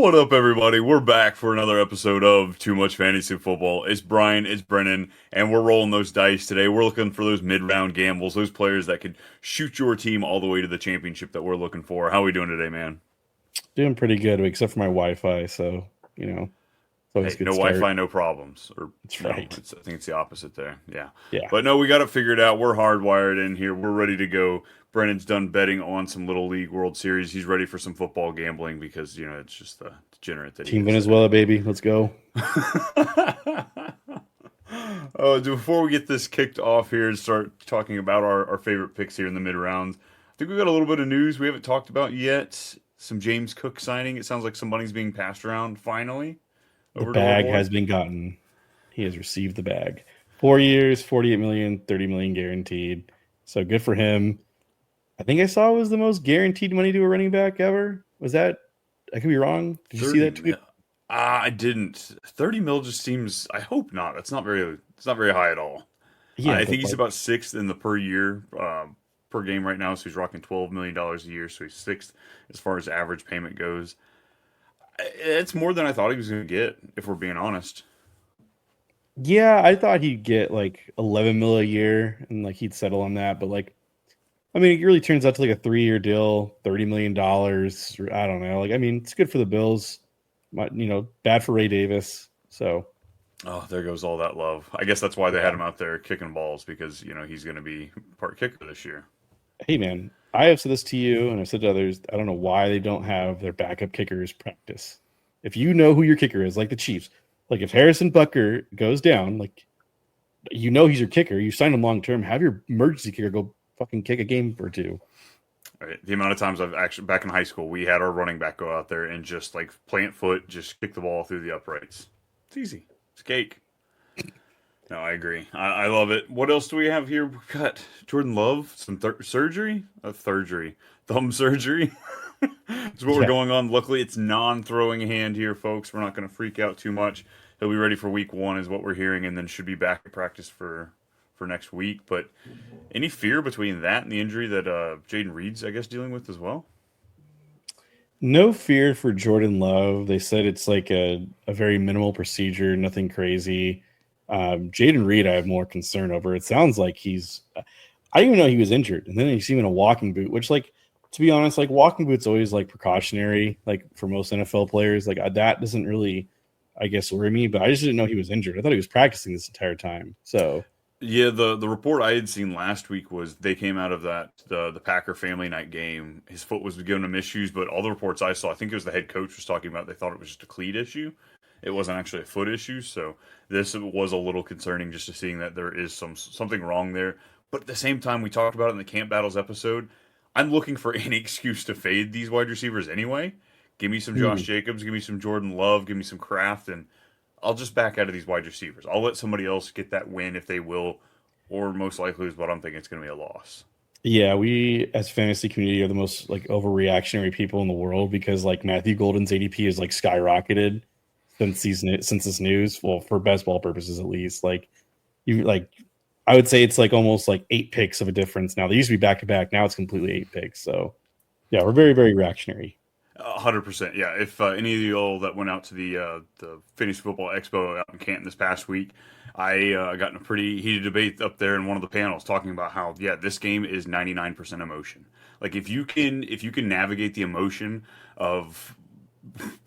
What up, everybody? We're back for another episode of Too Much Fantasy Football. It's Brian, it's Brennan, and we're rolling those dice today. We're looking for those mid-round gambles, those players that could shoot your team all the way to the championship that we're looking for. How are we doing today, man? Doing pretty good, except for my Wi-Fi. So it's always Hey, a no good start. Wi-Fi, no problems. Or That's no, right. I think it's the opposite there. Yeah, Yeah, but no, we got it figured out. We're hardwired in here. We're ready to go. Brennan's done betting on some Little League World Series. He's ready for some football gambling because it's just the degenerate that he Team is today. Venezuela, baby. Let's go. Oh, before we get this kicked off here and start talking about our favorite picks here in the mid rounds, I think we got a little bit of news we haven't talked about yet. Some James Cook signing. It sounds like some money's being passed around finally The over to our bag boy. has been gotten. He has received the bag. 4 years, 48 million, 30 million guaranteed. So good for him. I think I saw it was the most guaranteed money to a running back ever. Was that? I could be wrong. Did you see 30 that tweet? mil. I didn't. 30 mil just seems. I hope not. It's not very. It's not very high at all. Yeah, I think but he's like, about sixth in the per year per game right now. So he's rocking $12 million a year. So he's sixth as far as average payment goes. It's more than I thought he was going to get, if we're being honest. yeah, I thought he'd get like 11 mil a year and like he'd settle on that. But like, I mean, it really turns out to like a 3-year deal, $30 million. I don't know. Like, I mean, it's good for the Bills. Bad for Ray Davis. So Oh, there goes all that love. I guess that's why they had him out there kicking balls because he's going to be part kicker this year. hey, man, I have said this to you, and I've said to others. I don't know why they don't have their backup kickers practice. If you know who your kicker is, like the Chiefs, like if Harrison Bucker goes down, like he's your kicker. You signed him long term. Have your emergency kicker go fucking kick a game or two. Right. The amount of times I've actually back in high school, we had our running back go out there and just like plant foot, just kick the ball through the uprights. It's easy. It's cake. No, I agree. I love it. What else do we have here? We've got Jordan Love, some surgery, thumb surgery. That's what we're Yeah, going on. Luckily, it's non-throwing hand here, folks. We're not going to freak out too much. He'll be ready for week one, is what we're hearing, and then should be back at practice for next week. But any fear between that and the injury that Jaden Reed's, I guess, dealing with as well? no fear for Jordan Love. They said it's like a very minimal procedure, nothing crazy. Jaden Reed, I have more concern over. It sounds like I didn't even know he was injured. And then you see him in a walking boot, which, like, to be honest, like walking boots always like precautionary, like for most NFL players. Like that doesn't really, I guess, worry me. But I just didn't know he was injured. I thought he was practicing this entire time. So Yeah, the report I had seen last week was they came out of the Packer family night game. His foot was giving him issues, but all the reports I saw, I think it was the head coach was talking about they thought it was just a cleat issue. It wasn't actually a foot issue, so this was a little concerning just to seeing that there is something wrong there. But at the same time, we talked about it in the Camp Battles episode. I'm looking for any excuse to fade these wide receivers anyway. Give me some Josh mm, Jacobs, give me some Jordan Love, give me some Kraft, and I'll just back out of these wide receivers. I'll let somebody else get that win if they will, or most likely is what I'm thinking it's going to be a loss. yeah, we as fantasy community are the most like overreactionary people in the world because like Matthew Golden's ADP is like skyrocketed since this news. Well, for best ball purposes at least. Like you like I would say it's like almost like 8 picks of a difference now. They used to be back to back. Now it's completely 8 picks. So yeah, we're very, very reactionary. 100%. Yeah. If any of you all that went out to the Fantasy Football Expo out in Canton this past week, I got in a pretty heated debate up there in one of the panels talking about how this game is 99% emotion. Like if you can navigate the emotion of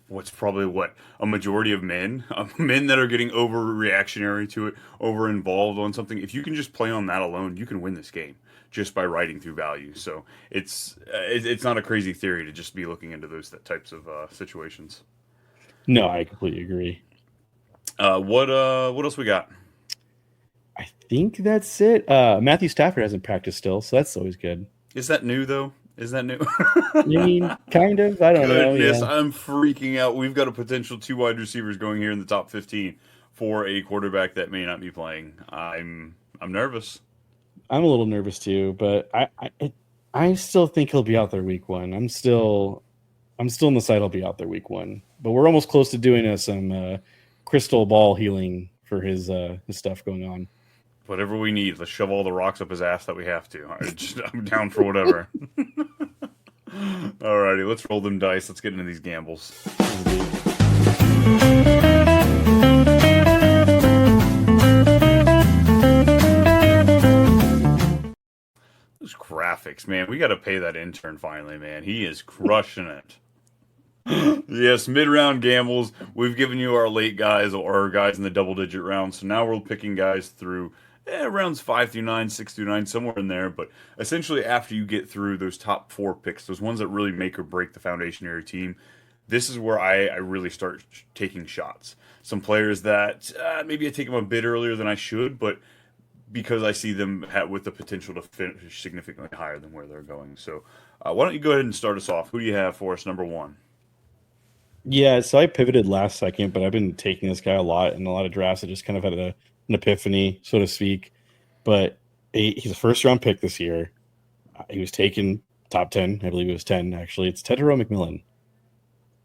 what's probably what a majority of men that are getting overreactionary to it, over involved on something. If you can just play on that alone, you can win this game just by riding through value. So it's not a crazy theory to just be looking into those types of situations. No, I completely agree. What else we got? I think that's it. Matthew Stafford hasn't practiced still, so that's always good. Is that new though? Is that new? I mean, kind of. I don't know. Goodness, Yeah. I'm freaking out. We've got a potential two wide receivers going here in the top 15 for a quarterback that may not be playing. I'm nervous. I'm a little nervous too, but I still think he'll be out there week one. I'm still on the side he'll be out there week one. But we're almost close to doing some crystal ball healing for his stuff going on. Whatever we need, let's shove all the rocks up his ass that we have to. I'm down for whatever. Alrighty, let's roll them dice. Let's get into these gambles. Indeed. Those graphics, man. We got to pay that intern finally, man. He is crushing it. Yes, mid-round gambles. We've given you our late guys or our guys in the double-digit rounds. So now we're picking guys through rounds 5 through 9, 6 through 9, somewhere in there. But essentially, after you get through those top four picks, those ones that really make or break the foundation of your team, this is where I really start taking shots. Some players that maybe I take them a bit earlier than I should, but because I see them with the potential to finish significantly higher than where they're going. So why don't you go ahead and start us off? Who do you have for us, number one? Yeah, so I pivoted last second, but I've been taking this guy a lot in a lot of drafts. I just kind of had an epiphany, so to speak. But he's a first round pick this year. He was taken top 10. I believe it was 10, actually. It's Tedero McMillan.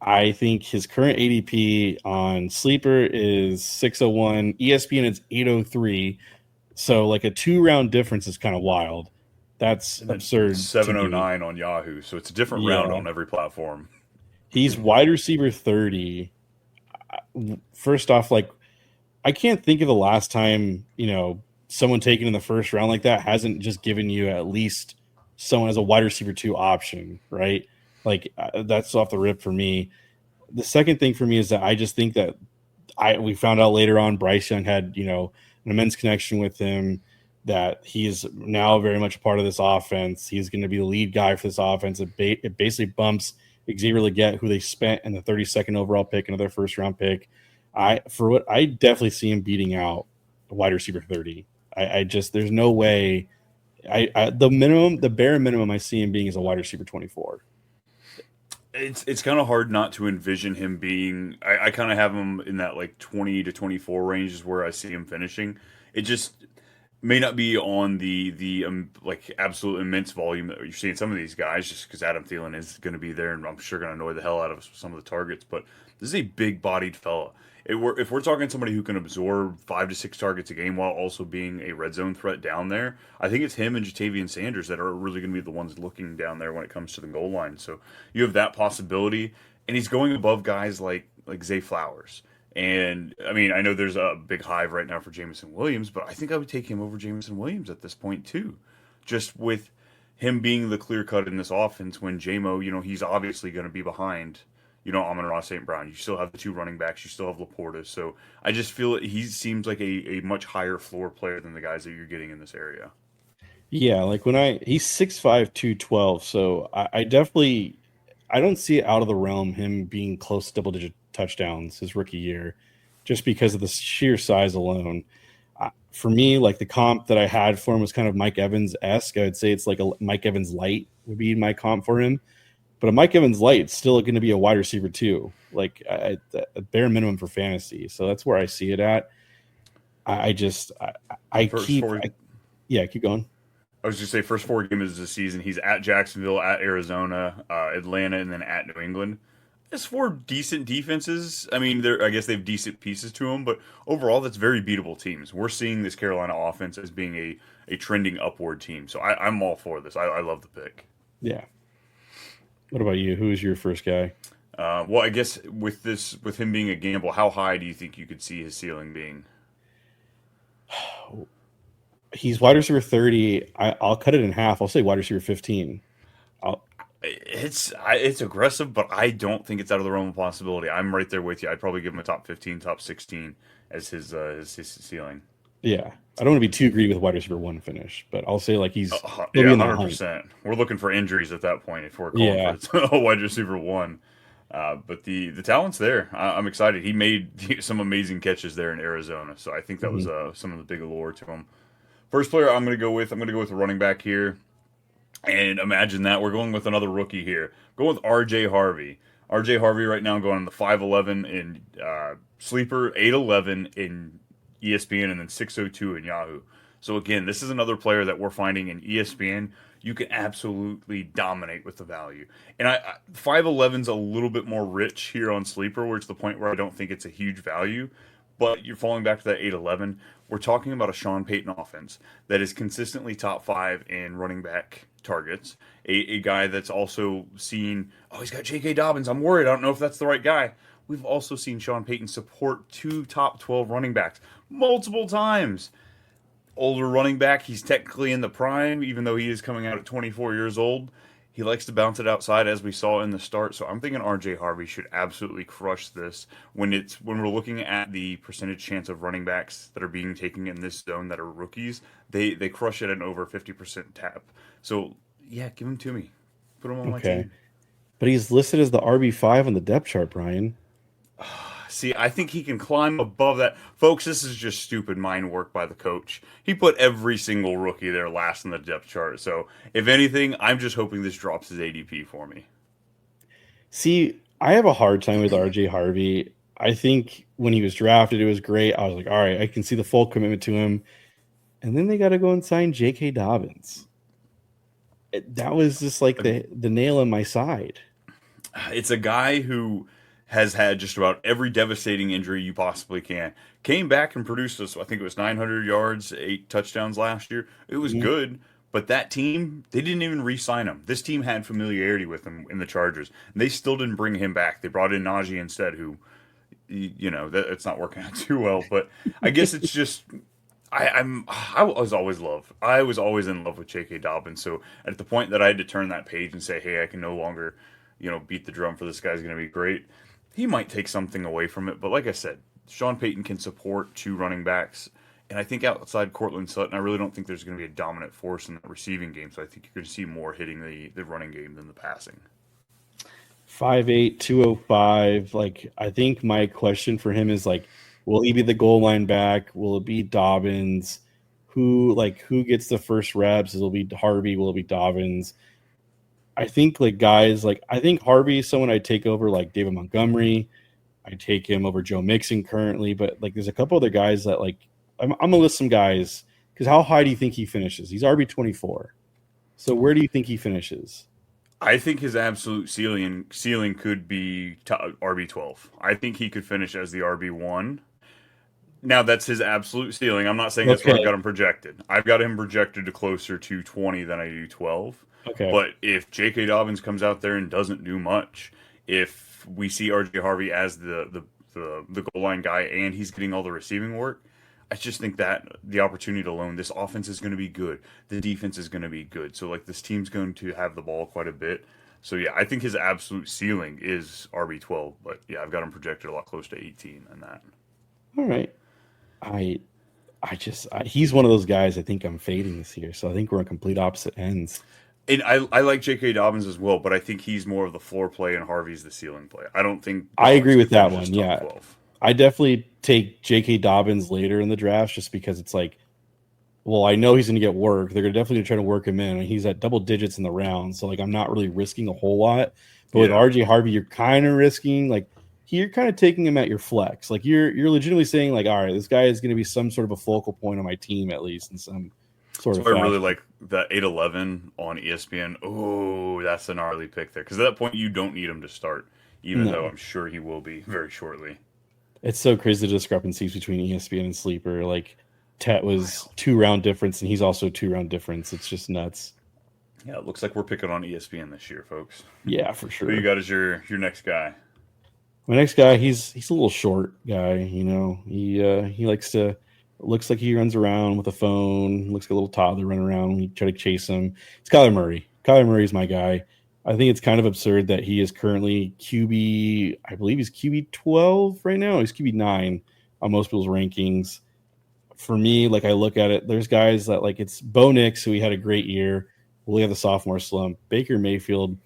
I think his current ADP on Sleeper is 601. ESPN is 803. So, like, a 2 round difference is kind of wild. That's And then absurd to me. 709 on Yahoo. So it's a different round Yeah. on every platform. He's wide receiver 30. First off, like, I can't think of the last time, someone taken in the first round like that hasn't just given you at least someone as a wide receiver 2 option, right? Like, that's off the rip for me. The second thing for me is that I just think that we found out later on Bryce Young had, an immense connection with him, that he is now very much a part of this offense. He's going to be the lead guy for this offense. It basically bumps Xavier Legette, who they spent in the 32nd overall pick, another first round pick. I definitely see him beating out a wide receiver 30. I just, there's no way. The bare minimum I see him being is a wide receiver 24. It's kind of hard not to envision him being. I kind of have him in that like 20 to 24 range is where I see him finishing. It just may not be on the like absolute immense volume that you're seeing some of these guys, just because Adam Thielen is going to be there, and I'm sure going to annoy the hell out of us with some of the targets. But this is a big-bodied fella. If we're talking somebody who can absorb 5 to 6 targets a game while also being a red zone threat down there, I think it's him and Jatavian Sanders that are really going to be the ones looking down there when it comes to the goal line. So you have that possibility, and he's going above guys like Zay Flowers. And I mean, I know there's a big hive right now for Jameson Williams, but I think I would take him over Jameson Williams at this point too. Just with him being the clear cut in this offense when JMO, he's obviously going to be behind, Amon-Ra St. Brown. You still have the two running backs, you still have Laporta. So I just feel that he seems like a much higher floor player than the guys that you're getting in this area. Yeah, like he's 6'5", 212. So I definitely, I don't see it out of the realm him being close to double digit touchdowns his rookie year, just because of the sheer size alone. For me, like, the comp that I had for him was kind of Mike Evans esque. I would say it's like a Mike Evans light would be my comp for him. But a Mike Evans light is still going to be a wide receiver too, like a bare minimum for fantasy. So that's where I see it at. I just I First keep four, yeah, keep going. I was just say first 4 games of the season, he's at Jacksonville, at Arizona, Atlanta, and then at New England. It's 4 decent defenses. I mean, I guess they have decent pieces to them, but overall, that's very beatable teams. We're seeing this Carolina offense as being a trending upward team. So I'm all for this. I love the pick. Yeah. What about you? Who is your first guy? Well, I guess with him being a gamble, how high do you think you could see his ceiling being? He's wide receiver 30. I'll cut it in half. I'll say wide receiver 15. It's aggressive, but I don't think it's out of the realm of possibility. I'm right there with you. I'd probably give him a top 15, top 16 as his ceiling. Yeah. I don't want to be too greedy with wide receiver 1 finish, but I'll say, like, he'll Yeah, be in the 100%. We're looking for injuries at that point if we're Yeah. calling for a wide receiver 1. But the talent's there. I'm excited. He made some amazing catches there in Arizona, so I think that was some of the big allure to him. First player I'm going to go with a running back here. And imagine that. We're going with another rookie here. Going with R.J. Harvey. R.J. Harvey right now going on the 5'11 in Sleeper, 8'11 in ESPN, and then 6'02 in Yahoo. So again, this is another player that we're finding in ESPN. You can absolutely dominate with the value. And 5'11's a little bit more rich here on Sleeper, where it's the point where I don't think it's a huge value. But you're falling back to that 8-11. We're talking about a Sean Payton offense that is consistently top five in running back targets. A guy that's also seen, oh, he's got J.K. Dobbins. I'm worried. I don't know if that's the right guy. We've also seen Sean Payton support two top 12 running backs multiple times. Older running back, he's technically in the prime, even though he is coming out at 24 years old. He likes to bounce it outside, as we saw in the start. So I'm thinking R.J. Harvey should absolutely crush this when we're looking at the percentage chance of running backs that are being taken in this zone that are rookies. They crush it at an over 50% tap. So yeah, give him to me. Put him on my Okay. team. But he's listed as the RB5 on the depth chart, Brian. See, I think he can climb above that. Folks, this is just stupid mind work by the coach. He put every single rookie there last in the depth chart. So, if anything, I'm just hoping this drops his ADP for me. See, I have a hard time with RJ Harvey. I think when he was drafted, it was great. I was like, all right, I can see the full commitment to him. And then they got to go and sign J.K. Dobbins. That was just like the nail in my side. It's a guy who has had just about every devastating injury you possibly can. Came back and produced us, I think it was 900 yards, 8 touchdowns last year. It was Mhm. good, but that team, they didn't even re sign him. This team had familiarity with him in the Chargers, and they still didn't bring him back. They brought in Najee instead, who, it's not working out too well. But I guess it's just. I was always in love with J.K. Dobbins. So at the point that I had to turn that page and say, hey, I can no longer, beat the drum for this guy's going to be great. He might take something away from it, but like I said, Sean Payton can support two running backs, and I think outside Cortland Sutton, I really don't think there's going to be a dominant force in the receiving game. So I think you're going to see more hitting the running game than the passing. 5'8", 205. Like, I think my question for him is like, will he be the goal line back? Will it be Dobbins? Who gets the first reps? Will it be Harvey? Will it be Dobbins? I think I think Harvey is someone I'd take over like David Montgomery. I take him over Joe Mixon currently, but like there's a couple other guys that like I'm gonna list some guys because how high do you think he finishes? He's RB24. So where do you think he finishes? I think his absolute ceiling could be RB12. I think he could finish as the RB1. Now that's his absolute ceiling. I'm not saying that's where I've Okay. got him projected. I've got him projected to closer to 20 than I do 12. Okay. But if J.K. Dobbins comes out there and doesn't do much, if we see R.J. Harvey as the goal line guy and he's getting all the receiving work, I just think that the opportunity alone, this offense is going to be good. The defense is going to be good. So like this team's going to have the ball quite a bit. So yeah, I think his absolute ceiling is RB12. But yeah, I've got him projected a lot closer to 18 than that. All right. I he's one of those guys I think I'm fading this year. So I think we're on complete opposite ends. And I like J.K. Dobbins as well, but I think he's more of the floor play and Harvey's the ceiling play. I don't think I agree Dobbins with could that finish one. as top Yeah. 12. I definitely take J.K. Dobbins later in the draft just because it's like, well, I know he's going to get work. They're definitely going to try to work him in. And he's at double digits in the round. So, like, I'm not really risking a whole lot. But with Yeah. RJ Harvey, you're kind of risking, like, you're kind of taking him at your flex. Like, you're legitimately saying, like, all right, this guy is going to be some sort of a focal point on my team, at least in some sort of So I really fashion. like that 8-11 on ESPN. Oh, that's a gnarly pick there. Because at that point, you don't need him to start, even though No, I'm sure he will be very shortly. it's so crazy the discrepancies between ESPN and Sleeper. Like, Tet was Wild. 2 round difference, and he's also 2 round difference. It's just nuts. Yeah, it looks like we're picking on ESPN this year, folks. Yeah, for Who you sure. got as your next guy? My next guy, he's a little short guy. He likes to looks like he runs around with a phone. Looks like a little toddler running around. We try to chase him. It's Kyler Murray. Kyler Murray's my guy. I think it's kind of absurd that he is currently QB. I believe he's QB 12 right now. He's QB 9 on most people's rankings. For me, like I look at it, there's guys that like it's Bo Nix who he had a great year. Will he have the sophomore slump? Baker Mayfield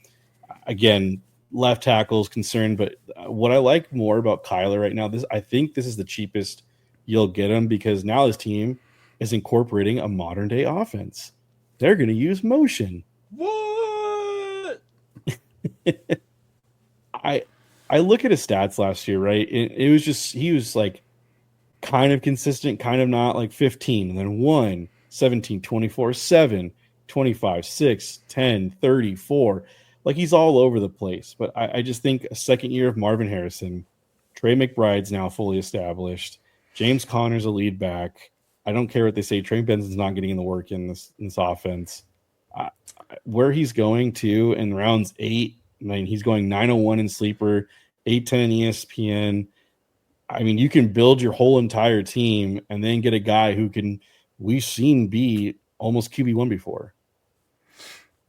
again, left tackle is concerned, but what I like more about Kyler right now, I think this is the cheapest you'll get him because now his team is incorporating a modern day offense. They're going to use motion. What? I I look at his stats last year, right? It was just he was like kind of consistent, kind of not, like 15, and then 1, 17, 24, 7, 25, 6, 10, 34. Like he's all over the place. But I just think a second year of Marvin Harrison, Trey McBride's now fully established. James Conner's a lead back. I don't care what they say. Trey Benson's not getting in the work in this offense. Uh, where he's going to in rounds 8, I mean, he's going 901 in sleeper, 810 in ESPN. I mean, you can build your whole entire team and then get a guy who can we've seen be almost QB1 before.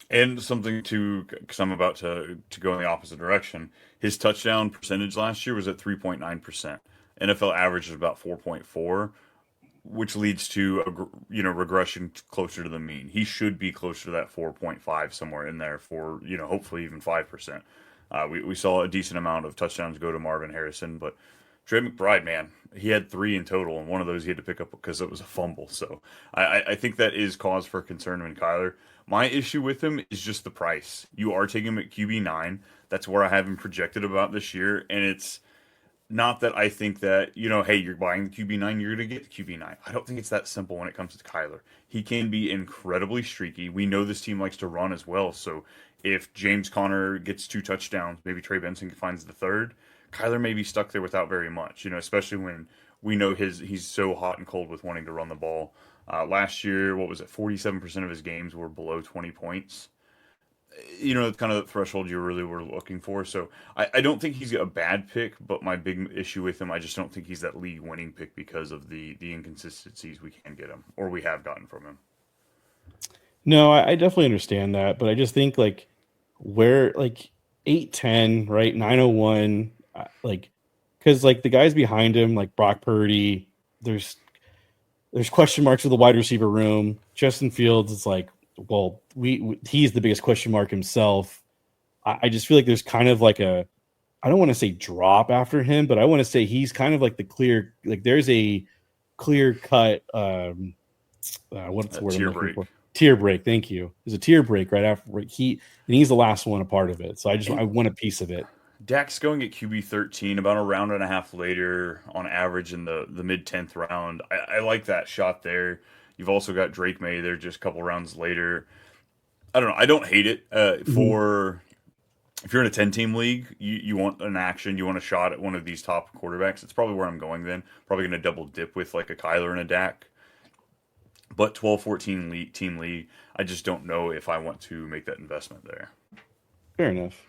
And something to, because I'm about to go in the opposite direction. His touchdown percentage last year was at 3.9%. NFL average is about 4.4, which leads to regression closer to the mean. He should be closer to that 4.5 somewhere in there for hopefully even 5%. We saw a decent amount of touchdowns go to Marvin Harrison, but Trey McBride, man, he had 3 in total, and one of those he had to pick up because it was a fumble. So I think that is cause for concern in Kyler. My issue with him is just the price. You are taking him at QB9. That's where I have him projected about this year, and it's not that I think that, hey, you're buying the QB9, you're going to get the QB9. I don't think it's that simple when it comes to Kyler. He can be incredibly streaky. We know this team likes to run as well. So if James Conner gets 2 touchdowns, maybe Trey Benson finds the third, Kyler may be stuck there without very much, especially when we know he's so hot and cold with wanting to run the ball. Last year, what was it, 47% of his games were below 20 points. It's kind of the threshold you really were looking for. So I don't think he's a bad pick, but my big issue with him, I just don't think he's that league winning pick because of the inconsistencies we can get him or we have gotten from him. No, I definitely understand that, but I just think where 810, right, 901, because the guys behind him, like Brock Purdy, there's question marks with the wide receiver room. Justin Fields is well, he's the biggest question mark himself. I just feel like there's kind of I don't want to say drop after him, but I want to say he's kind of the clear, there's a clear cut, what's the word I'm looking for? Tier break. Thank you. There's a tier break right after he's the last one a part of it. So I want a piece of it. Dak's going at QB 13, about a round and a half later on average in the mid 10th round. I like that shot there. You've also got Drake May there just a couple rounds later. I don't know. I don't hate it. If you're in a 10-team league, you want an action, you want a shot at one of these top quarterbacks. It's probably where I'm going then. Probably going to double dip with a Kyler and a Dak. But 12-14 team league, I just don't know if I want to make that investment there. Fair enough.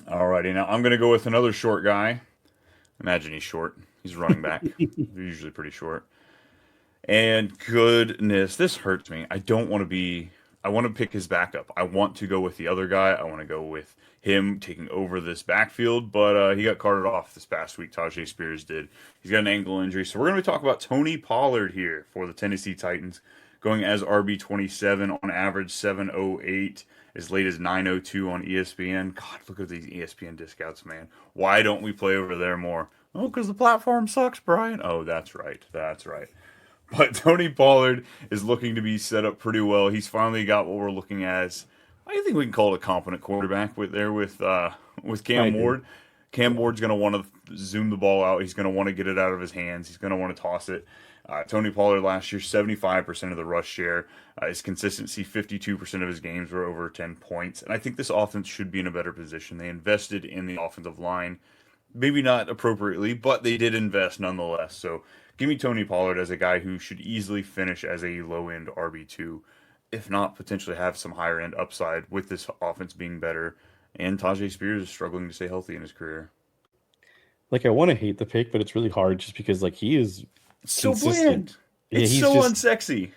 Alrighty, now I'm going to go with another short guy. Imagine he's short. He's running back. They're usually pretty short. And goodness, this hurts me. I want to pick his backup. I want to go with the other guy. I want to go with him taking over this backfield, but he got carted off this past week. Tajay Spears did. He's got an ankle injury. So we're going to talk about Tony Pollard here for the Tennessee Titans, going as RB27 on average 708, as late as 902 on ESPN. God, look at these ESPN discounts, man. Why don't we play over there more? Oh, because the platform sucks, Brian. Oh, that's right. That's right. But Tony Pollard is looking to be set up pretty well. He's finally got what we're looking at as, I think we can call it a competent quarterback with Cam Ward. Cam Ward's going to want to zoom the ball out. He's going to want to get it out of his hands. He's going to want to toss it. Tony Pollard last year, 75% of the rush share. His consistency, 52% of his games were over 10 points. And I think this offense should be in a better position. They invested in the offensive line. Maybe not appropriately, but they did invest nonetheless. So give me Tony Pollard as a guy who should easily finish as a low-end RB2, if not potentially have some higher-end upside with this offense being better. And Tajay Spears is struggling to stay healthy in his career. I want to hate the pick, but it's really hard just because he is so bland. It's so unsexy.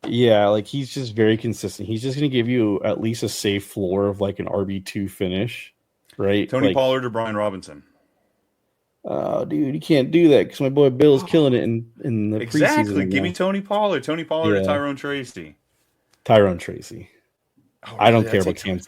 Yeah, he's just very consistent. He's just going to give you at least a safe floor of an RB2 finish, right? Tony Pollard or Brian Robinson. Oh, dude, you can't do that because my boy Bill's killing it in the preseason. Exactly. Give me Tony Pollard. Tony Pollard or Tyrone Tracy. Tyrone Tracy. Oh, I don't care about Cam.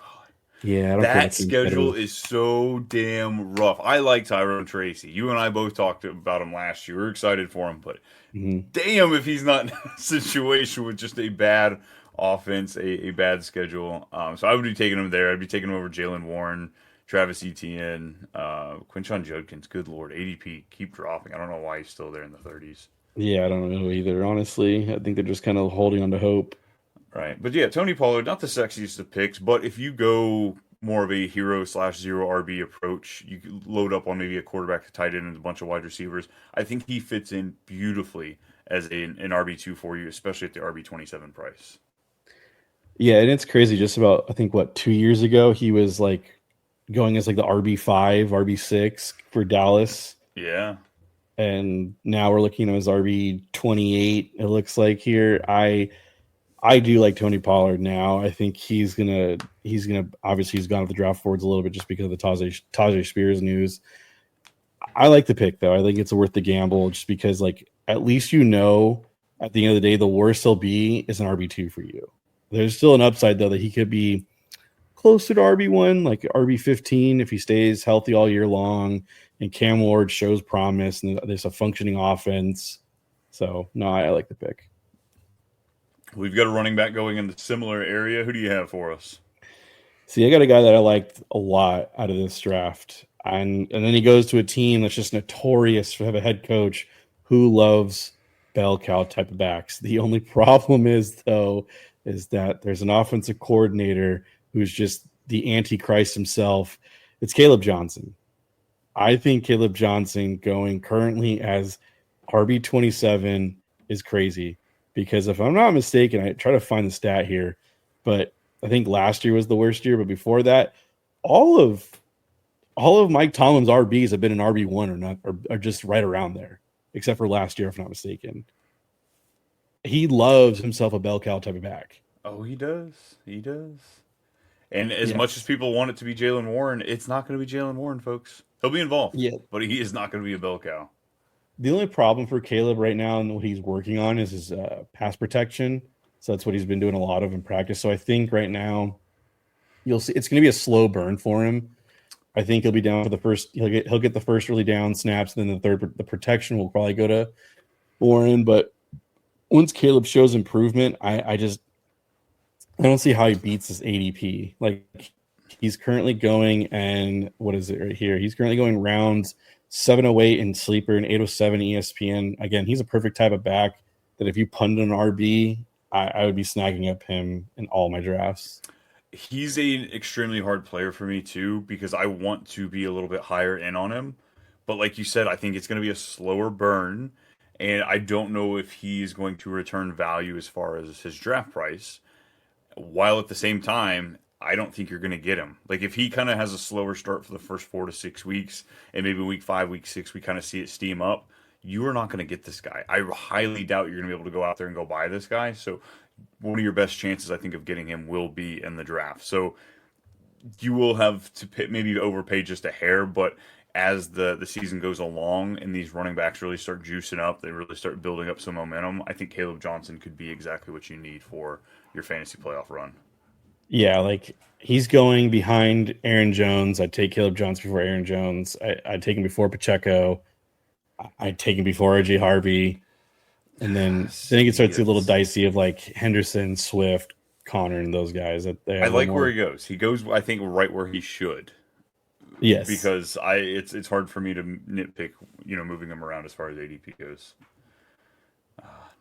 Yeah, I don't care. That schedule is so damn rough. I like Tyrone Tracy. You and I both talked about him last year. We were excited for him, but damn if he's not in a situation with just a bad offense, a bad schedule. So I would be taking him there. I'd be taking him over Jalen Warren, Travis Etienne, Quinshon Judkins. Good Lord, ADP keep dropping. I don't know why he's still there in the 30s. Yeah, I don't know either. Honestly, I think they're just kind of holding on to hope. Right. But yeah, Tony Pollard, not the sexiest of picks, but if you go more of a hero slash zero RB approach. You could load up on maybe a quarterback, a tight end, and a bunch of wide receivers. I think he fits in beautifully as an RB2 for you, especially at the RB27 price. Yeah, and it's crazy. Just about I think what 2 years ago he was like going as like the RB5, RB6 for Dallas, Yeah. and now we're looking at his RB28. It looks like here. I do like Tony Pollard now. I think he's gonna obviously he's gone up the draft boards a little bit just because of the Tajay Spears news. I like the pick though. I think it's worth the gamble just because like at least at the end of the day the worst he'll be is an RB2 for you. There's still an upside though that he could be closer to RB1, like RB15 if he stays healthy all year long and Cam Ward shows promise and there's a functioning offense. So no, I like the pick. We've got a running back going in the similar area. Who do you have for us? See, I got a guy that I liked a lot out of this draft. And then he goes to a team that's just notorious for have a head coach who loves bell cow type of backs. The only problem is though, is that there's an offensive coordinator who's just the antichrist himself. It's Caleb Johnson. I think Caleb Johnson going currently as RB27 is crazy because if I'm not mistaken, I try to find the stat here, but I think last year was the worst year, but before that, all of all of Mike Tomlin's RBs have been an RB1 or not, or are just right around there, except for last year, if I'm not mistaken. He loves himself a bell cow type of back. Oh, he does. He does. And as much as Yes. people want it to be Jalen Warren, it's not going to be Jalen Warren, folks. He'll be involved, Yeah. but he is not going to be a bell cow. The only problem for Caleb right now and what he's working on is his pass protection. So that's what he's been doing a lot of in practice. So I think right now you'll see it's going to be a slow burn for him. I think he'll be down for the first. He'll get the first early down snaps, and then the third the protection will probably go to Warren. But once Caleb shows improvement, I don't see how he beats his ADP. Like he's currently going and what is it right here? He's currently going rounds 708 in sleeper and 807 ESPN. Again, he's a perfect type of back that if you punted an RB, I would be snagging up him in all my drafts. He's an extremely hard player for me too because I want to be a little bit higher in on him. But like you said, I think it's going to be a slower burn, and I don't know if he's going to return value as far as his draft price. While at the same time, I don't think you're going to get him. Like if he kind of has a slower start for the first 4 to 6 weeks, and maybe week 5, week 6, we kind of see it steam up. You are not going to get this guy. I highly doubt you're going to be able to go out there and go buy this guy. So one of your best chances, I think, of getting him will be in the draft. So you will have to pay, maybe overpay just a hair, but as the season goes along and these running backs really start juicing up, they really start building up some momentum. I think Caleb Johnson could be exactly what you need for your fantasy playoff run. Yeah, like he's going behind Aaron Jones. I'd take Caleb Jones before Aaron Jones. I'd take him before Pacheco. I'd take him before RJ Harvey. And then it See, starts to get a little dicey of like Henderson, Swift, Connor, and those guys that they I have a little like where more. he goes. He goes, I think, right where he should, Yes. because it's hard for me to nitpick, moving him around as far as ADP goes.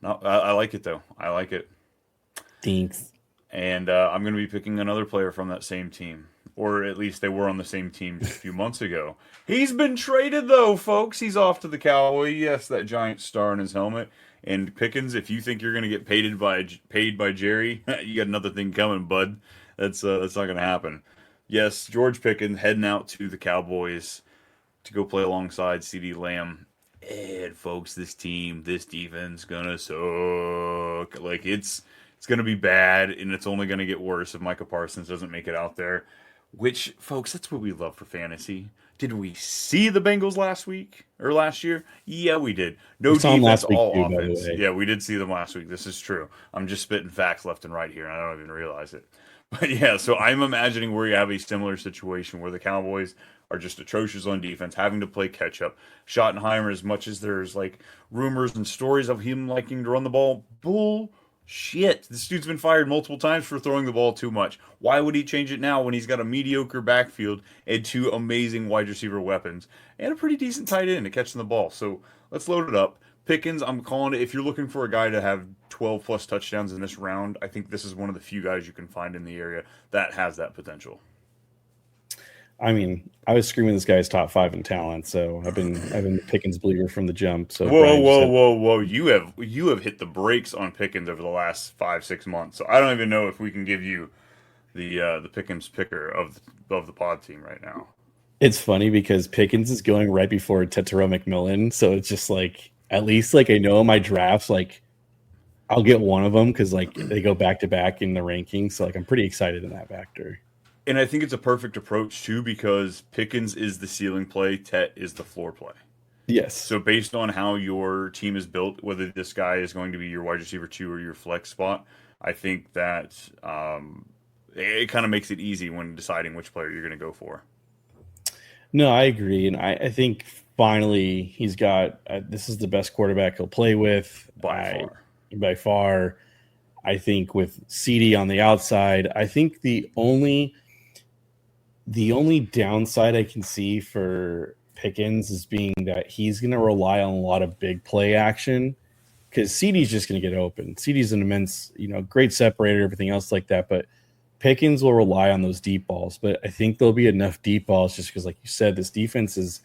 No, I like it though. I like it. Thanks. And I'm going to be picking another player from that same team. Or at least they were on the same team just a few months ago. He's been traded, though, folks. He's off to the Cowboy. Yes, that giant star in his helmet. And Pickens, if you think you're going to get paid by Jerry, you got another thing coming, bud. That's not going to happen. Yes, George Pickens heading out to the Cowboys to go play alongside CD Lamb. And folks, this defense gonna suck. Like it's gonna be bad, and it's only gonna get worse if Micah Parsons doesn't make it out there. Which, folks, that's what we love for fantasy. Did we see the Bengals last week or last year? Yeah, we did. We No saw him defense, last week all too, by the offense. way. Yeah, we did see them last week. This is true. I'm just spitting facts left and right here, and I don't even realize it. But yeah, so I'm imagining where you have a similar situation where the Cowboys are just atrocious on defense, having to play catch up. Schottenheimer, as much as there's like rumors and stories of him liking to run the ball, bullshit. This dude's been fired multiple times for throwing the ball too much. Why would he change it now when he's got a mediocre backfield and two amazing wide receiver weapons and a pretty decent tight end to catching the ball? So let's load it up. Pickens, I'm calling it. If you're looking for a guy to have 12 plus touchdowns in this round, I think this is one of the few guys you can find in the area that has that potential. I mean, I was screaming this guy's top 5 in talent, so I've been the Pickens believer from the jump. So Whoa, Brian just whoa, had whoa, whoa! You have hit the brakes on Pickens over the last 5 6 months. So I don't even know if we can give you the Pickens picker of the pod team right now. it's funny because Pickens is going right before Tetero McMillan, so it's just like at least like I know in my drafts like I'll get one of them because like they go back to back in the rankings, so like I'm pretty excited in that factor. And I think it's a perfect approach too because Pickens is the ceiling play, Tet is the floor play. Yes. So based on how your team is built, whether this guy is going to be your wide receiver two or your flex spot, I think that it kind of makes it easy when deciding which player you're going to go for. No, I agree, and I think finally he's got this is the best quarterback he'll play with. By far. By far. I think with CD on the outside, I think the only downside I can see for Pickens is being that he's going to rely on a lot of big play action because CD's just going to get open. CD's an immense, great separator, everything else like that, but Pickens will rely on those deep balls. But I think there'll be enough deep balls just because, like you said, this defense is,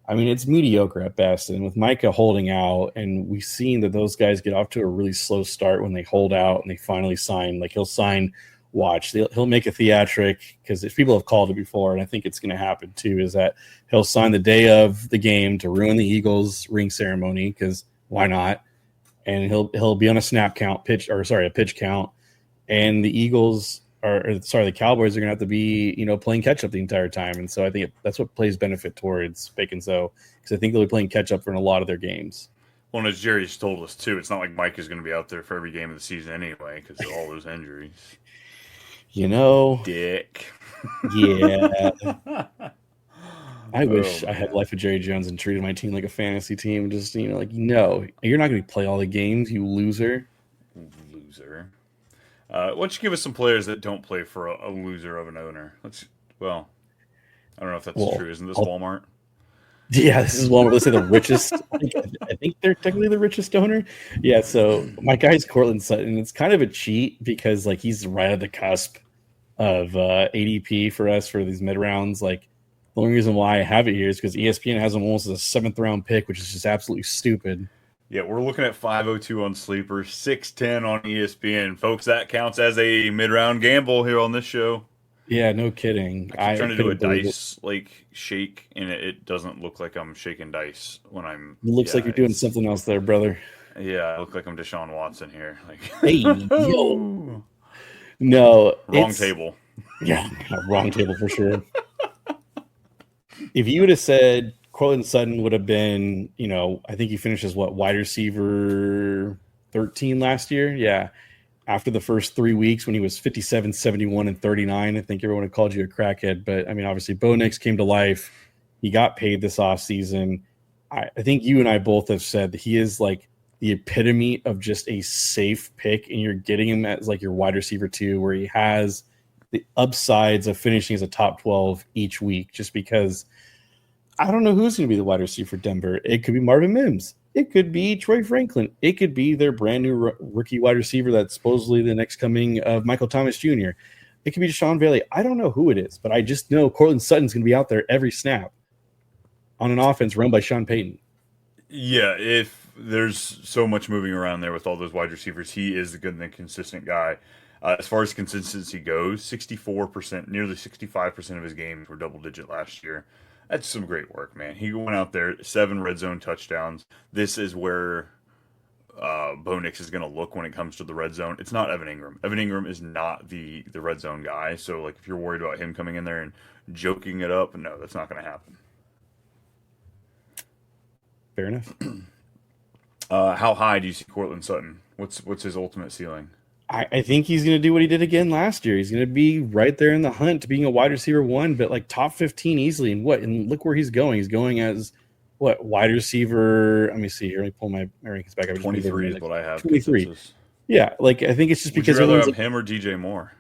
I mean, it's mediocre at best. And with Micah holding out, and we've seen that those guys get off to a really slow start when they hold out and they finally sign. Like he'll sign, watch, he'll make a theatric because if people have called it before, and I think it's going to happen too, is that he'll sign the day of the game to ruin the Eagles ring ceremony because why not? And he'll be on a snap count, a pitch count, and the Eagles the Cowboys are going to have to be, playing catch up the entire time. And so I think that's what plays benefit towards Bacon. So, because I think they'll be playing catch up for in a lot of their games. Well, and as Jerry's told us too, it's not like Mike is going to be out there for every game of the season anyway because of all those injuries. Dick. Yeah. I wish I had life with Jerry Jones and treated my team like a fantasy team. Just, like, no, you're not going to play all the games, you loser. Loser. Why don't you give us some players that don't play for a loser of an owner? I don't know if that's true. Isn't this Walmart? Yeah, this is Walmart. Let's say the richest. I think they're technically the richest owner. Yeah, so my guy's Cortland Sutton. It's kind of a cheat because like he's right at the cusp of ADP for us for these mid rounds. Like the only reason why I have it here is because ESPN has him almost as a 7th round pick, which is just absolutely stupid. Yeah, we're looking at 502 on Sleeper, 610 on ESPN. Folks, that counts as a mid-round gamble here on this show. Yeah, no kidding. I keep trying to do a dice shake, and it doesn't look like I'm shaking dice when I'm. It looks like you're doing something else there, brother. Yeah, I look like I'm Deshaun Watson here. Like, hey, yo. No, wrong table. Yeah, wrong table for sure. If you would have said Cortland Sutton would have been, I think he finished as wide receiver 13 last year. Yeah. After the first 3 weeks when he was 57, 71, and 39, I think everyone had called you a crackhead. But I mean, obviously Bo Nix came to life. He got paid this offseason. I think you and I both have said that he is like the epitome of just a safe pick, and you're getting him as like your wide receiver 2, where he has the upsides of finishing as a top 12 each week, just because I don't know who's going to be the wide receiver for Denver. It could be Marvin Mims. It could be Troy Franklin. It could be their brand new rookie wide receiver that's supposedly the next coming of Michael Thomas Jr. It could be Deshaun Bailey. I don't know who it is, but I just know Cortland Sutton's going to be out there every snap on an offense run by Sean Payton. Yeah, if there's so much moving around there with all those wide receivers, he is the good and consistent guy. As far as consistency goes, 64%, nearly 65% of his games were double-digit last year. That's some great work, man. He went out there, 7 red zone touchdowns. This is where Bo Nix is going to look when it comes to the red zone. It's not Evan Ingram. Evan Ingram is not the red zone guy. So, like, if you're worried about him coming in there and joking it up, no, that's not going to happen. Fair enough. How high do you see Cortland Sutton? What's his ultimate ceiling? I think he's going to do what he did again last year. He's going to be right there in the hunt to being a wide receiver 1, but like top 15 easily. And look where he's going. He's going as wide receiver. Let me see here. Let me pull my rankings back. 23 is what I have. 23. Yeah, like I think it's just because would you rather have him or DJ Moore?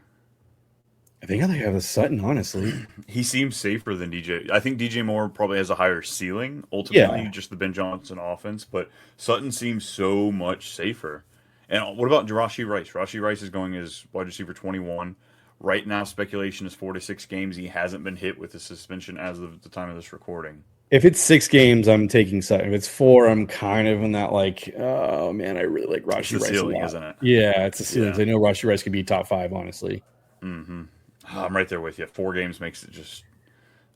I think I'd have a Sutton, honestly. He seems safer than DJ. I think DJ Moore probably has a higher ceiling, ultimately, just the Ben Johnson offense, but Sutton seems so much safer. And what about Rashi Rice? Rashi Rice is going as wide receiver 21. Right now, speculation is 4 to 6 games. He hasn't been hit with a suspension as of the time of this recording. If it's 6 games, I'm taking Sutton. If it's 4, I'm kind of in that like, oh man, I really like It's Rashi the Rice a ceiling, lot. isn't it? Yeah, it's a ceiling. Yeah. I know Rashi Rice could be top 5, honestly. Mm-hmm. I'm right there with you. 4 games makes it just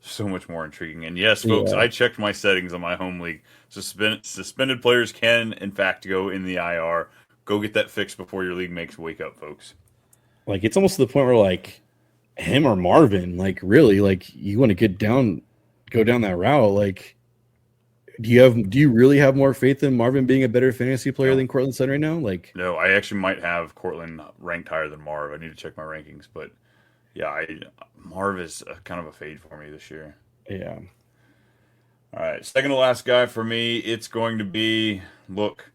so much more intriguing. And yes, folks, Yeah, I checked my settings on my home league. Suspended players can, in fact, go in the IR. Go get that fixed before your league makes wake up, folks. like it's almost to the point where like him or Marvin, like really, like you want to go down that route. Like, do you really have more faith in Marvin being a better fantasy player No, than Cortland Sutton right now? Like, no, I actually might have Cortland ranked higher than Marv. I need to check my rankings, but yeah, Marv is kind of a fade for me this year. yeah, All right, second to last guy for me, it's going to be look.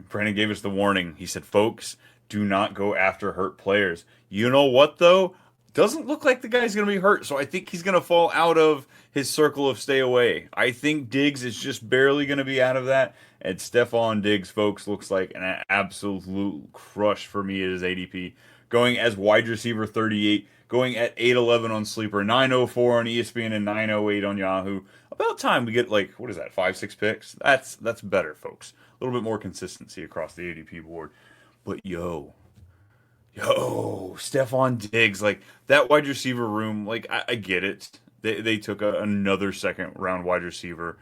Brennen gave us the warning. He said, folks, do not go after hurt players. You know what, though? Doesn't look like the guy's going to be hurt, so I think he's going to fall out of his circle of stay away. I think Diggs is just barely going to be out of that. And Stephon Diggs, folks, looks like an absolute crush for me at his ADP. Going as wide receiver 38, going at 811 on Sleeper, 904 on ESPN, and 908 on Yahoo. About time we get like, what is that, 5, 6 picks? That's better, folks. A little bit more consistency across the ADP board. But Stephon Diggs, like that wide receiver room, like I get it. They took another second round wide receiver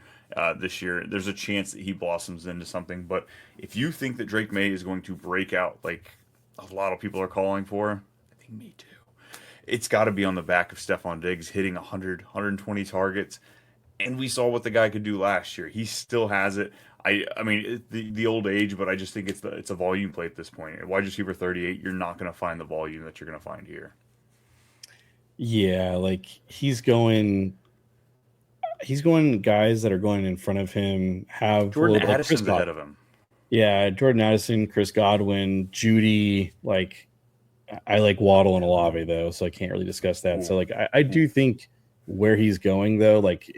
this year. There's a chance that he blossoms into something. But if you think that Drake May is going to break out, like a lot of people are calling for, I think me too. It's got to be on the back of Stephon Diggs hitting 100, 120 targets. And we saw what the guy could do last year. He still has it. I mean the old age, but I just think it's a volume play at this point. At wide receiver 38, you're not going to find the volume that you're going to find here. yeah. Like he's going. Guys that are going in front of him have a Jordan little bit like Chris Addison's Godwin. ahead of him. Yeah, Jordan Addison, Chris Godwin, Judy. Like I like Waddle and Olave though, so I can't really discuss that. Ooh, So like I do think where he's going though, like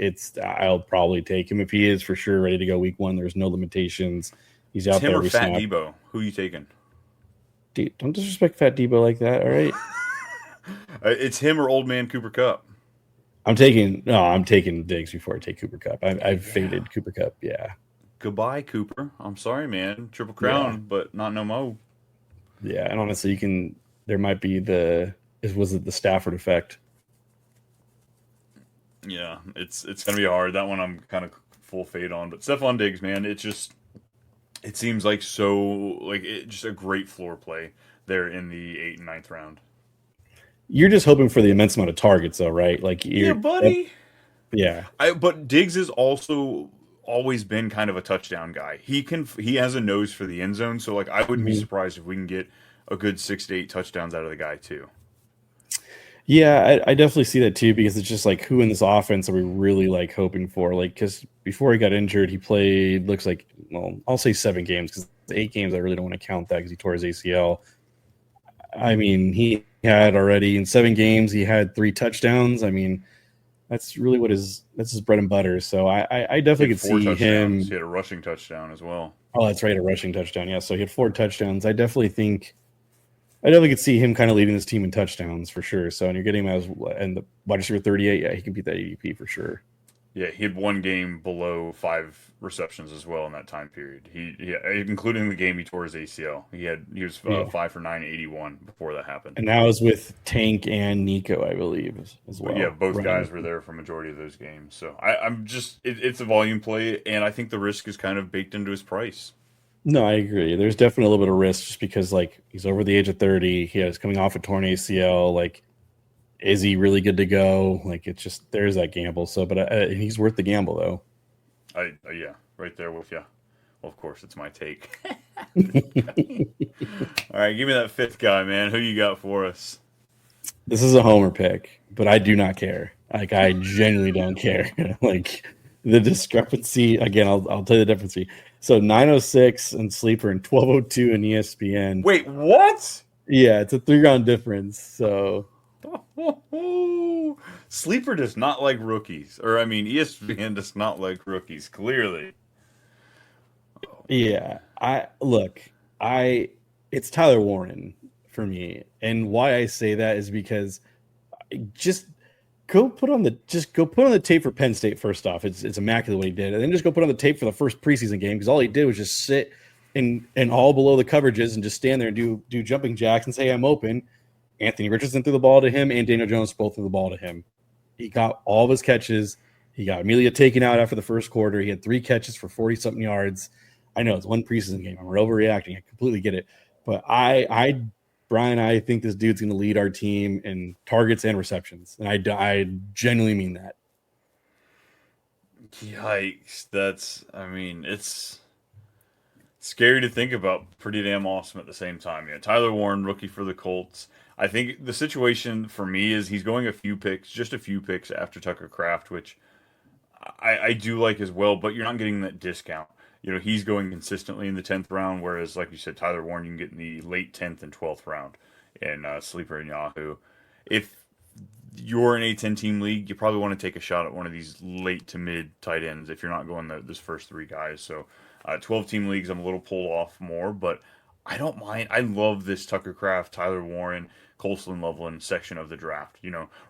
I'll probably take him if he is for sure ready to go week 1. There's no limitations. He's it's out him there or every Fat snap. Debo. Who are you taking? Dude, don't disrespect Fat Debo like that. All right. It's him or Old Man Cooper Cup. I'm taking Diggs before I take Cooper Cup. I've Yeah. faded Cooper Cup. Yeah. Goodbye, Cooper. I'm sorry, man. Triple Yeah. crown, but not no mo. Yeah. And honestly, there might be was it the Stafford effect? Yeah, it's gonna be hard. That one I'm kind of full fade on. But Stephon Diggs, man, it seems like just a great floor play there in the 8th and 9th round. You're just hoping for the immense amount of targets though, right? Like Yeah, buddy. yeah. But Diggs has also always been kind of a touchdown guy. He has a nose for the end zone, so like I wouldn't be Mhm. surprised if we can get a good 6 to 8 touchdowns out of the guy too. Yeah, I definitely see that too because it's just like who in this offense are we really like hoping for? Like, because before he got injured, he played looks like well, I'll say 7 games because 8 games I really don't want to count that because he tore his ACL. I mean, he had already in 7 games he had 3 touchdowns. I mean, that's really that's his bread and butter. So I He definitely had could four see touchdowns. him. He had a rushing touchdown as well. Oh, that's right, a rushing touchdown. Yeah, so he had 4 touchdowns. I definitely could see him kind of leading this team in touchdowns for sure. So, and you're getting him as and the wide receiver 38, yeah, he can beat that ADP for sure. Yeah, he had one game below 5 receptions as well in that time period. Including the game he tore his ACL. He was Yeah, 5 for 981 before that happened. and that was with Tank and Nico, I believe, as But yeah, well. both Running. guys were there for majority of those games. So I'm just it's a volume play, and I think the risk is kind of baked into his price. No, I agree. There's definitely a little bit of risk just because like he's over the age of 30. He's coming off a torn ACL. Like, is he really good to go? Like, it's just there's that gamble. So, but he's worth the gamble though. Yeah, right there with you. Well, of course, it's my take. All right, give me that fifth guy, man. Who you got for us? This is a homer pick, but I do not care. Like, I genuinely don't care. Like, the discrepancy again. I'll tell you the difference. So 906 in Sleeper and 1202 in ESPN. Wait, what? Yeah, it's a 3 round difference. So Sleeper does not like rookies, or I mean, ESPN does not like rookies. Clearly, yeah, I look. It's Tyler Warren for me. And why I say that is because just go put on the tape for Penn State first off. It's immaculate what he did. And then just go put on the tape for the first preseason game because all he did was just sit and all below the coverages and just stand there and do jumping jacks and say I'm open. Anthony Richardson threw the ball to him and Daniel Jones both threw the ball to him. He got all of his catches. He got Amelia taken out after the first quarter. He had 3 catches for 40-something yards. I know it's one preseason game. I'm overreacting. I completely get it. But Brian, I think this dude's going to lead our team in targets and receptions. And I genuinely mean that. Yikes. It's scary to think about. Pretty damn awesome at the same time. Yeah, Tyler Warren, rookie for the Colts. I think the situation for me is he's going just a few picks after Tucker Kraft, which I do like as well, but you're not getting that discount. He's going consistently in the 10th round, whereas, like you said, Tyler Warren, you can get in the late 10th and 12th round in Sleeper and Yahoo. If you're in a 10-team league, you probably want to take a shot at one of these late to mid tight ends if you're not going this first 3 guys. So 12-team leagues, I'm a little pulled off more, but I don't mind. I love this Tucker Kraft, Tyler Warren, Colston Loveland section of the draft.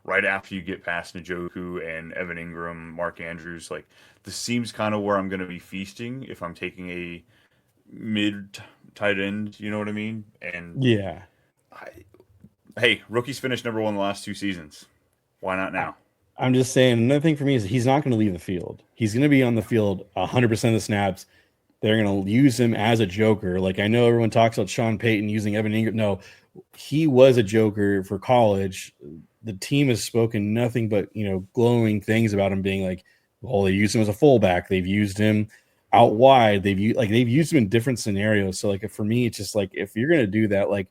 Right after you get past Njoku and Evan Ingram, Mark Andrews, like this seems kind of where I'm going to be feasting if I'm taking a mid tight end. You know what I mean? And Yeah. hey, rookies finished number 1 the last 2 seasons. Why not now? I'm just saying another thing for me is he's not going to leave the field. He's going to be on the field 100% of the snaps. They're going to use him as a joker. Like I know everyone talks about Sean Payton using Evan Ingram. No, he was a joker for college. The team has spoken nothing but, glowing things about him being like, well, they used him as a fullback. They've used him out wide. They've used him in different scenarios. So like for me, it's just like if you're going to do that, like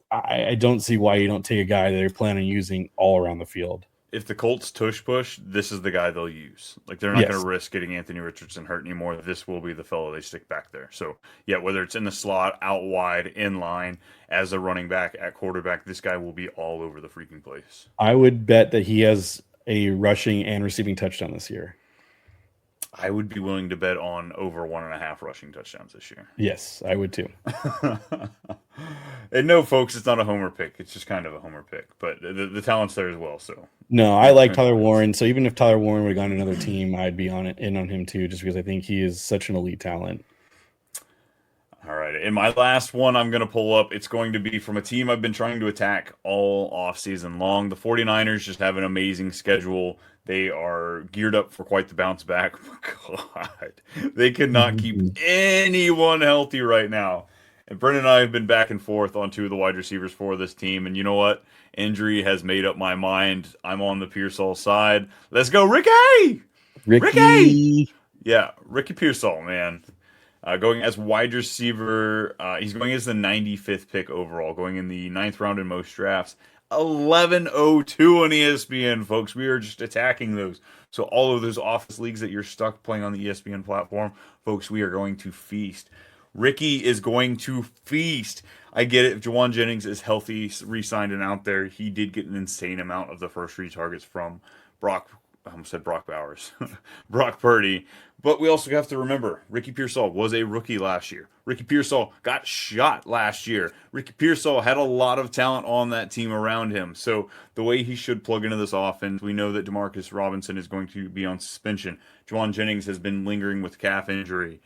I don't see why you don't take a guy that you're planning on using all around the field. If the Colts tush push, this is the guy they'll use. Like they're not Yes. going to risk getting Anthony Richardson hurt anymore. This will be the fellow they stick back there. So yeah, whether it's in the slot, out wide, in line, as a running back, at quarterback, this guy will be all over the freaking place. I would bet that he has a rushing and receiving touchdown this year. I would be willing to bet on over 1.5 rushing touchdowns this year. Yes, I would too. And no, folks, it's not a homer pick. It's just kind of a homer pick, but the talent's there as well. So No, I like Tyler Warren. So even if Tyler Warren would have gone to another team, I'd be in on him too, just because I think he is such an elite talent. All right. And my last one I'm going to pull up, it's going to be from a team I've been trying to attack all offseason long. The 49ers just have an amazing schedule. They are geared up for quite the bounce back. God, they could not keep anyone healthy right now. And Brennen and I have been back and forth on 2 of the wide receivers for this team. And you know what? Injury has made up my mind. I'm on the Pearsall side. Let's go, Ricky! Ricky! Yeah, Ricky Pearsall, man. Going as wide receiver. He's going as the 95th pick overall, going in the 9th round in most drafts. 11:02 on ESPN, folks. We are just attacking those. So all of those office leagues that you're stuck playing on the ESPN platform, folks, we are going to feast. Ricky is going to feast. I get it. If Juwan Jennings is healthy, re-signed and out there, he did get an insane amount of the first 3 targets from Brock. I almost said Brock Bowers. Brock Purdy. But we also have to remember, Ricky Pearsall was a rookie last year. Ricky Pearsall got shot last year. Ricky Pearsall had a lot of talent on that team around him. So the way he should plug into this offense, we know that Demarcus Robinson is going to be on suspension. Juwan Jennings has been lingering with calf injury.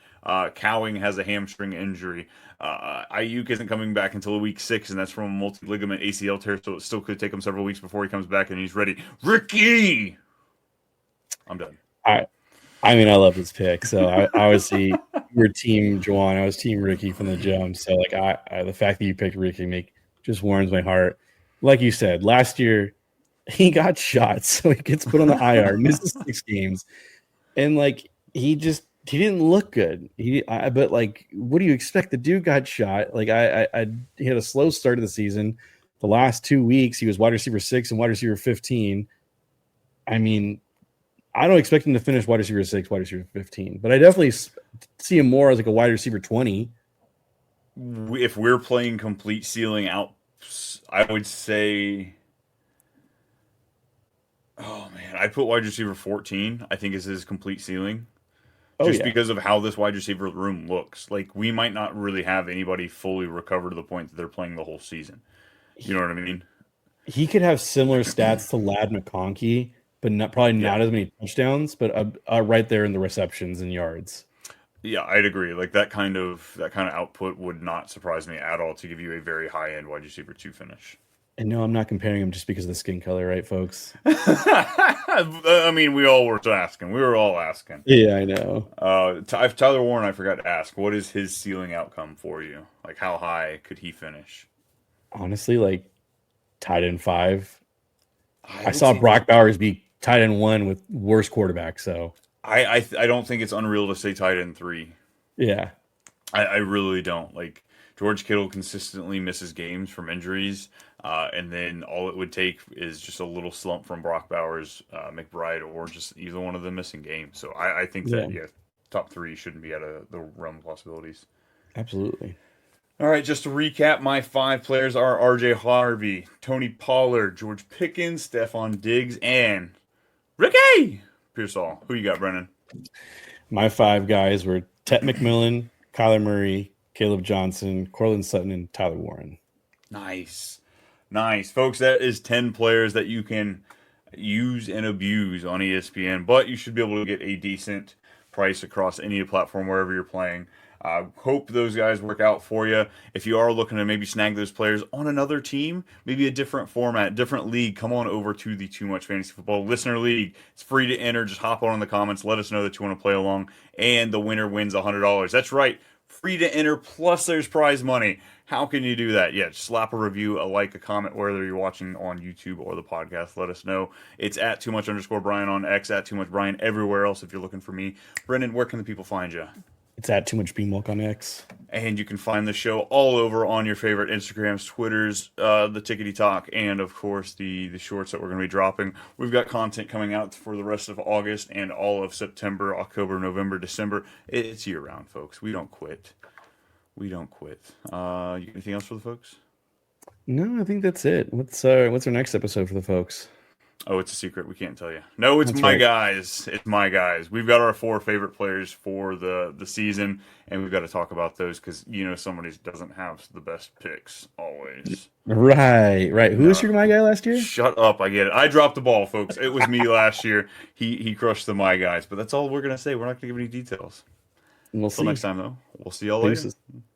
Cowing has a hamstring injury. Ayuk isn't coming back until week 6, and that's from a multi-ligament ACL tear, so it still could take him several weeks before he comes back and he's ready. Ricky! I'm done. I mean, I love this pick. So I obviously we're team Juwan. I was team Ricky from the jump. So like the fact that you picked Ricky just warms my heart. Like you said, last year he got shot, so he gets put on the IR, misses 6 games, and like he didn't look good. But like, what do you expect? The dude got shot. Like he had a slow start of the season. The last 2 weeks he was wide receiver 6 and wide receiver 15. I mean, I don't expect him to finish wide receiver 6, wide receiver 15, but I definitely see him more as like a wide receiver 20. If we're playing complete ceiling out, I would say, oh man, I'd put wide receiver 14, I think is his complete ceiling. Oh just yeah, because of how this wide receiver room looks. Like we might not really have anybody fully recover to the point that they're playing the whole season. You know what I mean? he could have similar stats to Lad McConkey, but probably Yeah. not as many touchdowns, but right there in the receptions and yards. Yeah, I'd agree. Like that kind of output would not surprise me at all to give you a very high end wide receiver two finish. And no, I'm not comparing him just because of the skin color, right, folks? I mean, we all were asking. We were all asking. Yeah, I know. Tyler Warren, I forgot to ask. What is his ceiling outcome for you? Like, how high could he finish? Honestly, like tight end 5. I I would saw say Brock Bowers be tight end 1 with worse quarterback, so I don't think it's unreal to say tight end three. yeah. I really don't. Like George Kittle consistently misses games from injuries, and then all it would take is just a little slump from Brock Bowers, McBride, or just either one of them missing games. So I think Yeah, that top three shouldn't be out of the realm of possibilities. absolutely. All right, just to recap, my 5 players are R.J. Harvey, Tony Pollard, George Pickens, Stephon Diggs, and Ricky Pearsall. Who you got, Brennan? My 5 guys were Tet McMillan, Kyler Murray, Caleb Johnson, Cortland Sutton, and Tyler Warren. Nice. Nice. Folks, that is 10 players that you can use and abuse on ESPN, but you should be able to get a decent price across any platform wherever you're playing. Hope those guys work out for you. If you are looking to maybe snag those players on another team, maybe a different format, different league, come on over to the Too Much Fantasy Football Listener League. It's free to enter. Just hop on in the comments. Let us know that you want to play along, and the winner wins $100. That's right. Free to enter, plus there's prize money. How can you do that? Yeah, just slap a review, a like, a comment, whether you're watching on YouTube or the podcast. Let us know. It's at Too Much _ Brian on X, at Too Much Brian everywhere else if you're looking for me. Brendan, where can the people find you? It's at Too Much Bean Milk on X. And you can find the show all over on your favorite Instagrams, Twitters, the Tickety Talk, and of course the shorts that we're going to be dropping. We've got content coming out for the rest of August and all of September, October, November, December. It's year round, folks. We don't quit. We don't quit. Anything else for the folks? No, I think that's it. What's our next episode for the folks? Oh, it's a secret. We can't tell you. No, it's That's my right. guys. It's my guys. We've got our 4 favorite players for the season, and we've got to talk about those because somebody doesn't have the best picks always. Right. Who was your my guy last year? Shut up. I get it. I dropped the ball, folks. It was me last year. He crushed the my guys, but that's all we're gonna say. We're not gonna give any details. We'll Until see. next time, though. We'll see y'all later. Deuces.